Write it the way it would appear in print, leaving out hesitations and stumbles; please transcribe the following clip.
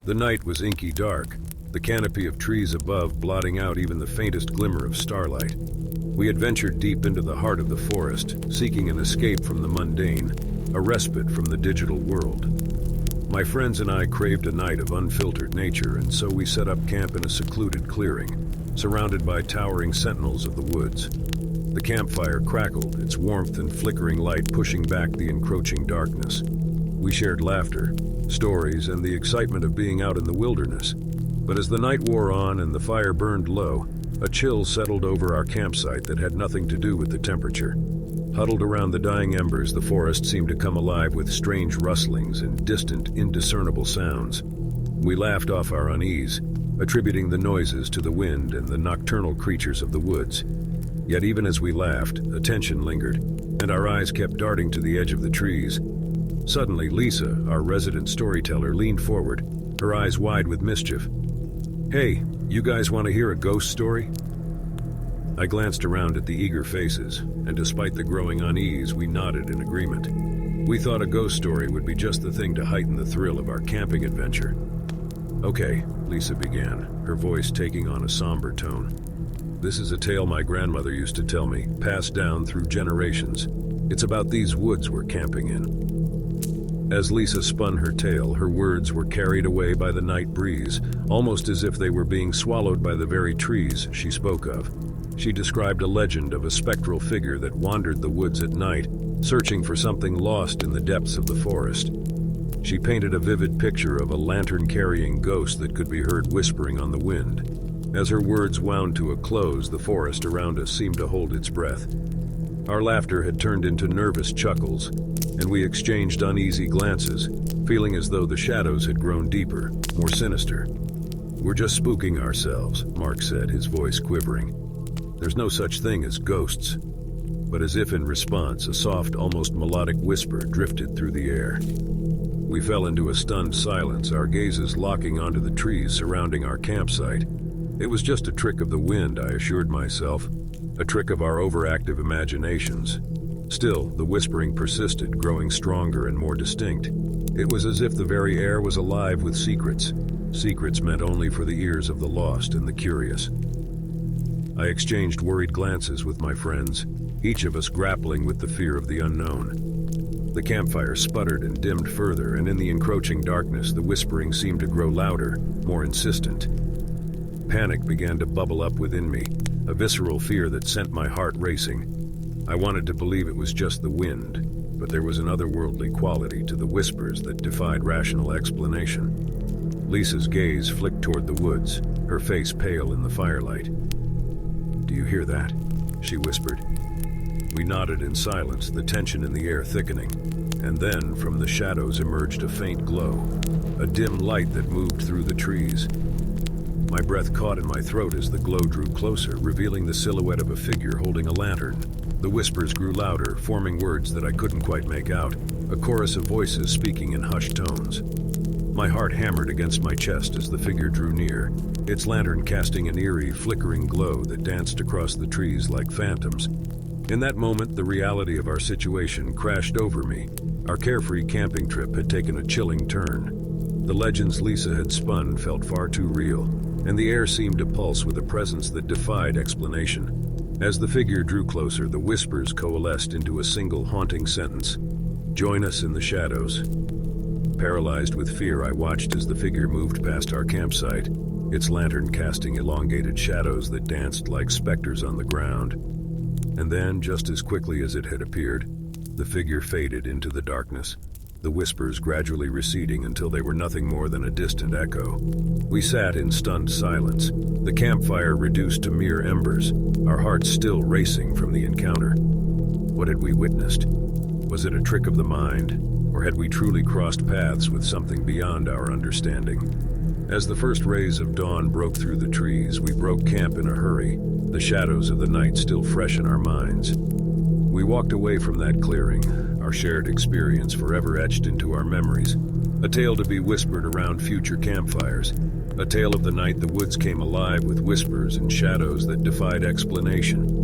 The night was inky dark, the canopy of trees above blotting out even the faintest glimmer of starlight. We had ventured deep into the heart of the forest, seeking an escape from the mundane, a respite from the digital world. My friends and I craved a night of unfiltered nature, and so we set up camp in a secluded clearing, surrounded by towering sentinels of the woods. The campfire crackled, its warmth and flickering light pushing back the encroaching darkness. We shared laughter, stories, and the excitement of being out in the wilderness. But as the night wore on and the fire burned low, a chill settled over our campsite that had nothing to do with the temperature. Huddled around the dying embers, the forest seemed to come alive with strange rustlings and distant, indiscernible sounds. We laughed off our unease, attributing the noises to the wind and the nocturnal creatures of the woods. Yet even as we laughed, a tension lingered, and our eyes kept darting to the edge of the trees. Suddenly, Lisa, our resident storyteller, leaned forward, her eyes wide with mischief. "Hey, you guys want to hear a ghost story?" I glanced around at the eager faces, and despite the growing unease, we nodded in agreement. We thought a ghost story would be just the thing to heighten the thrill of our camping adventure. "Okay," Lisa began, her voice taking on a somber tone. "This is a tale my grandmother used to tell me, passed down through generations. It's about these woods we're camping in." As Lisa spun her tale, her words were carried away by the night breeze, almost as if they were being swallowed by the very trees she spoke of. She described a legend of a spectral figure that wandered the woods at night, searching for something lost in the depths of the forest. She painted a vivid picture of a lantern-carrying ghost that could be heard whispering on the wind. As her words wound to a close, the forest around us seemed to hold its breath. Our laughter had turned into nervous chuckles, and we exchanged uneasy glances, feeling as though the shadows had grown deeper, more sinister. "We're just spooking ourselves," Mark said, his voice quivering. "There's no such thing as ghosts." But as if in response, a soft, almost melodic whisper drifted through the air. We fell into a stunned silence, our gazes locking onto the trees surrounding our campsite. It was just a trick of the wind, I assured myself, a trick of our overactive imaginations. Still, the whispering persisted, growing stronger and more distinct. It was as if the very air was alive with secrets, secrets meant only for the ears of the lost and the curious. I exchanged worried glances with my friends, each of us grappling with the fear of the unknown. The campfire sputtered and dimmed further, and in the encroaching darkness, the whispering seemed to grow louder, more insistent. Panic began to bubble up within me, a visceral fear that sent my heart racing. I wanted to believe it was just the wind, but there was an otherworldly quality to the whispers that defied rational explanation. Lisa's gaze flicked toward the woods, her face pale in the firelight. "Do you hear that?" she whispered. We nodded in silence, the tension in the air thickening. And then, from the shadows emerged a faint glow, a dim light that moved through the trees. My breath caught in my throat as the glow drew closer, revealing the silhouette of a figure holding a lantern. The whispers grew louder, forming words that I couldn't quite make out, a chorus of voices speaking in hushed tones. My heart hammered against my chest as the figure drew near, its lantern casting an eerie, flickering glow that danced across the trees like phantoms. In that moment, the reality of our situation crashed over me. Our carefree camping trip had taken a chilling turn. The legends Lisa had spun felt far too real, and the air seemed to pulse with a presence that defied explanation. As the figure drew closer, the whispers coalesced into a single haunting sentence. "Join us in the shadows." Paralyzed with fear, I watched as the figure moved past our campsite, its lantern casting elongated shadows that danced like specters on the ground. And then, just as quickly as it had appeared, the figure faded into the darkness, the whispers gradually receding until they were nothing more than a distant echo. We sat in stunned silence, the campfire reduced to mere embers, our hearts still racing from the encounter. What had we witnessed? Was it a trick of the mind, or had we truly crossed paths with something beyond our understanding? As the first rays of dawn broke through the trees, we broke camp in a hurry, the shadows of the night still fresh in our minds. We walked away from that clearing, our shared experience forever etched into our memories, a tale to be whispered around future campfires, a tale of the night the woods came alive with whispers and shadows that defied explanation.